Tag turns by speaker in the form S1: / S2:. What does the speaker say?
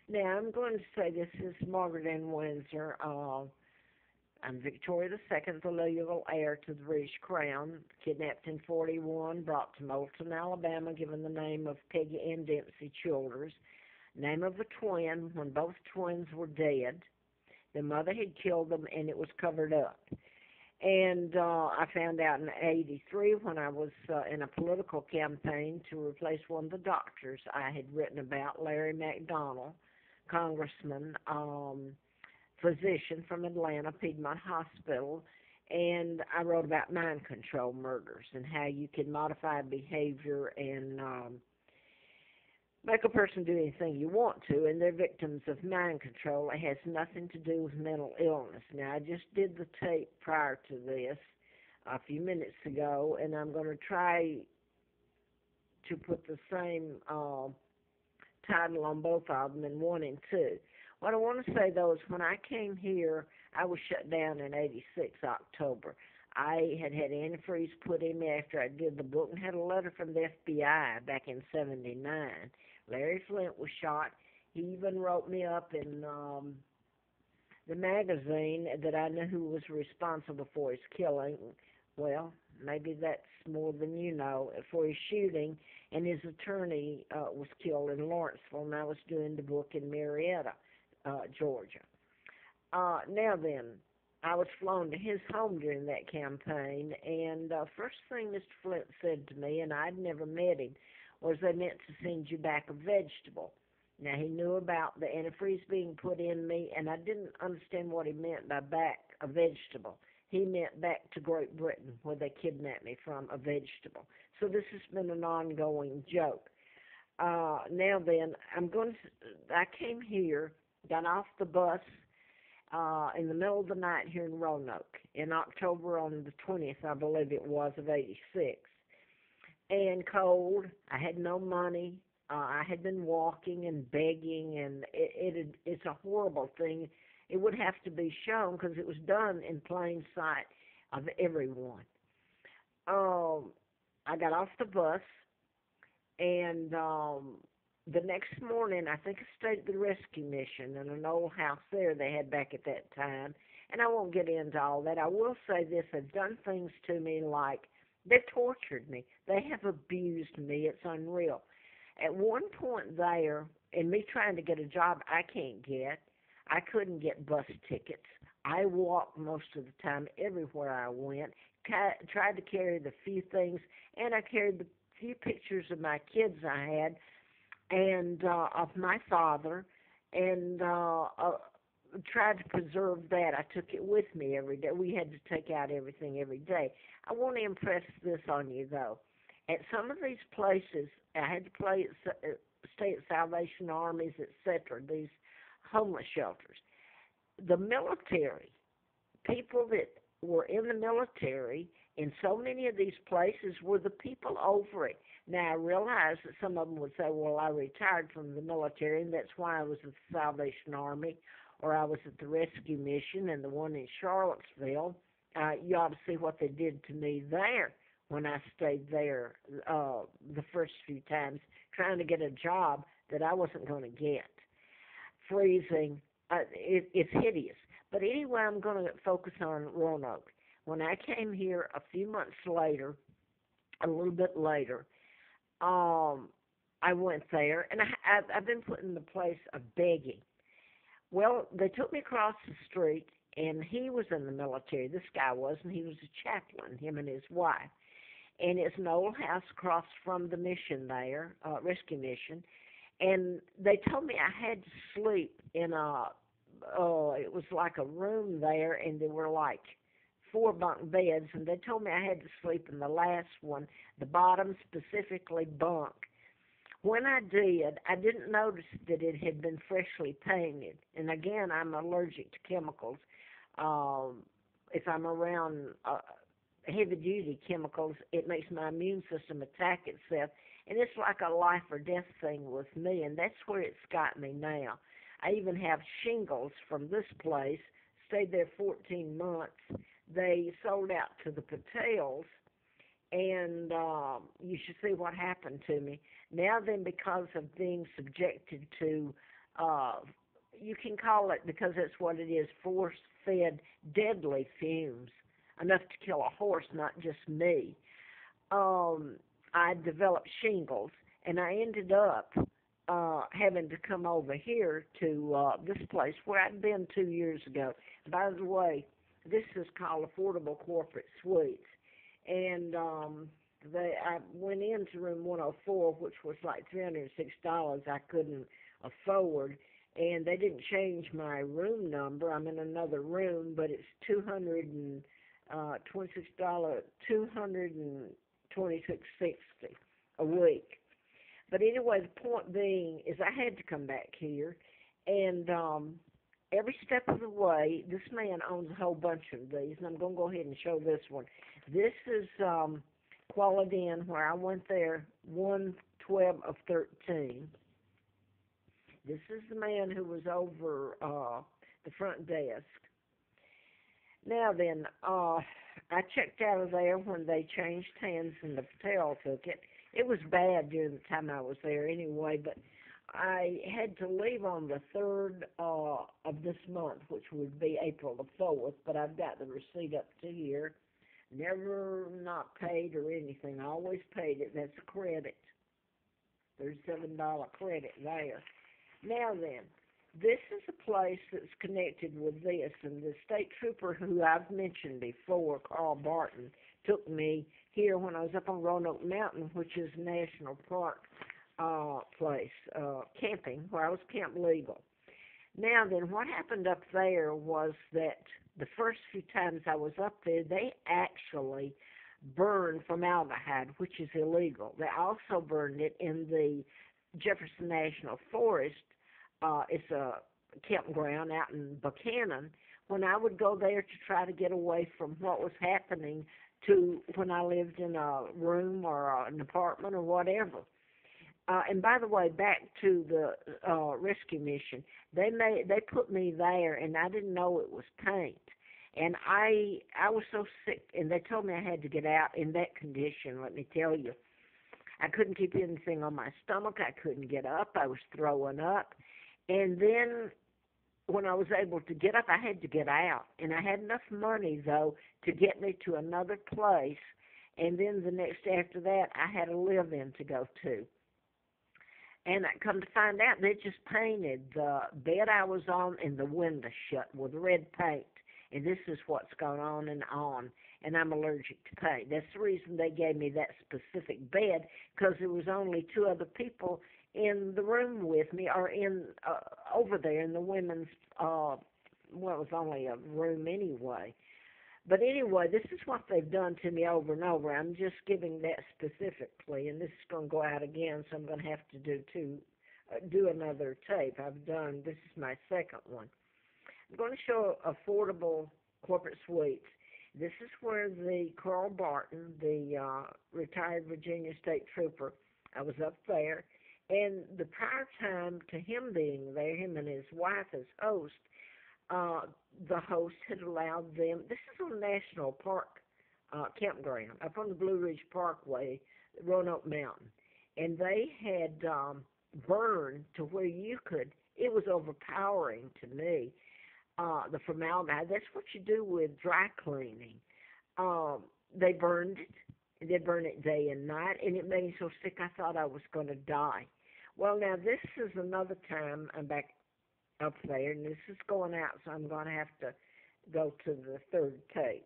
S1: Now, I'm going to say this is Margaret Ann Windsor. I'm Victoria II, the legal heir to the British Crown, kidnapped in 41, brought to Moulton, Alabama, given the name of Peggy Ann Dempsey Childers. Name of a twin when both twins were dead. The mother had killed them, and it was covered up. And I found out in '83 when I was in a political campaign to replace one of the doctors I had written about, Larry McDonald, congressman, physician from Atlanta, Piedmont Hospital, and I wrote about mind control murders and how you can modify behavior and make a person do anything you want to, and they're victims of mind control. It has nothing to do with mental illness. Now, I just did the tape prior to this a few minutes ago, and I'm going to try to put the same title on both of them in 1 and 2. What I want to say, though, is when I came here, I was shut down in '86, October. I had antifreeze put in me after I did the book and had a letter from the FBI back in '79. Larry Flint was shot. He even wrote me up in the magazine that I knew who was responsible for his killing. Well, maybe that's more than you know, for his shooting, and his attorney was killed in Lawrenceville, and I was doing the book in Marietta, Georgia. Now then, I was flown to his home during that campaign, and first thing Mr. Flint said to me, and I'd never met him, was they meant to send you back a vegetable. Now, he knew about the antifreeze being put in me, and I didn't understand what he meant by back a vegetable. He meant back to Great Britain, where they kidnapped me from, a vegetable. So this has been an ongoing joke. Now then, I came here, got off the bus in the middle of the night here in Roanoke in October on the 20th, I believe it was, of '86. And cold. I had no money. I had been walking and begging, and it's a horrible thing. It would have to be shown because it was done in plain sight of everyone. I got off the bus, and the next morning, I think I stayed at the rescue mission in an old house there they had back at that time. And I won't get into all that. I will say this: they've done things to me like they've tortured me. They have abused me. It's unreal. At one point there, in me trying to get a job I can't get, I couldn't get bus tickets. I walked most of the time everywhere I went, tried to carry the few things, and I carried the few pictures of my kids I had and of my father, and tried to preserve that. I took it with me every day. We had to take out everything every day. I want to impress this on you, though. At some of these places, I had to stay at Salvation Armies, etc., these homeless shelters. The military, people that were in the military in so many of these places were the people over it. Now, I realize that some of them would say, well, I retired from the military, and that's why I was at the Salvation Army, or I was at the rescue mission and the one in Charlottesville. You ought to see what they did to me there when I stayed there the first few times, trying to get a job that I wasn't going to get. Freezing. It's hideous. But anyway, I'm going to focus on Roanoke. When I came here a few months later, a little bit later, I went there, and I've been put in the place of begging. Well, they took me across the street, and he was in the military. This guy was, and he was a chaplain, him and his wife. And it's an old house across from the mission there, rescue mission. And they told me I had to sleep in it was like a room there, and there were like 4 bunk beds, and they told me I had to sleep in the last one, the bottom specifically bunk. When I did, I didn't notice that it had been freshly painted. And again, I'm allergic to chemicals. If I'm around heavy-duty chemicals, it makes my immune system attack itself. And it's like a life or death thing with me, and that's where it's got me now. I even have shingles from this place, stayed there 14 months. They sold out to the Patels, and you should see what happened to me. Now then, because of being subjected to uh, you can call it, because that's what it is, force-fed deadly fumes, enough to kill a horse, not just me. Um, I developed shingles, and I ended up having to come over here to this place where I'd been 2 years ago. By the way, this is called Affordable Corporate Suites, and I went into room 104, which was like $306. I couldn't afford, and they didn't change my room number. I'm in another room, but it's $226, 226.60 a week. But anyway, the point being is I had to come back here, and every step of the way, this man owns a whole bunch of these, and I'm going to go ahead and show this one. This is Quality Inn, where I went there 1/12 of 13. This is the man who was over the front desk. Now then, I checked out of there when they changed hands and the hotel took it. It was bad during the time I was there anyway, but I had to leave on the 3rd of this month, which would be April the 4th, but I've got the receipt up to here. Never not paid or anything. I always paid it. That's a credit. There's $7 credit there. Now then, this is a place that's connected with this, and the state trooper who I've mentioned before, Carl Barton, took me here when I was up on Roanoke Mountain, which is a national park place, camping, where I was camp legal. Now then, what happened up there was that the first few times I was up there, they actually burned formaldehyde, which is illegal. They also burned it in the Jefferson National Forest. It's a campground out in Buchanan. When I would go there to try to get away from what was happening to when I lived in a room or an apartment or whatever. And by the way, back to the rescue mission, they put me there, and I didn't know it was paint. And I was so sick, and they told me I had to get out in that condition. Let me tell you, I couldn't keep anything on my stomach. I couldn't get up. I was throwing up. And then when I was able to get up, I had to get out. And I had enough money, though, to get me to another place. And then the next after that, I had a live-in to go to. And I come to find out, they just painted the bed I was on and the window shut with red paint. And this is what's going on. And I'm allergic to paint. That's the reason they gave me that specific bed, because there was only 2 other people in the room with me, or in over there in the women's, well, it was only a room anyway. But anyway, this is what they've done to me over and over. I'm just giving that specifically, and this is going to go out again, so I'm going to have to do another tape. This is my second one. I'm going to show Affordable Corporate Suites. This is where the Carl Barton, the retired Virginia State Trooper, I was up there. And the prior time to him being there, him and his wife as host, the host had allowed them, this is on National Park campground, up on the Blue Ridge Parkway, Roanoke Mountain. And they had burned to where you could, it was overpowering to me, the formaldehyde. That's what you do with dry cleaning. They burned it. They burned it day and night, and it made me so sick I thought I was going to die. Well, now this is another time I'm back up there, and this is going out, so I'm going to have to go to the third tape.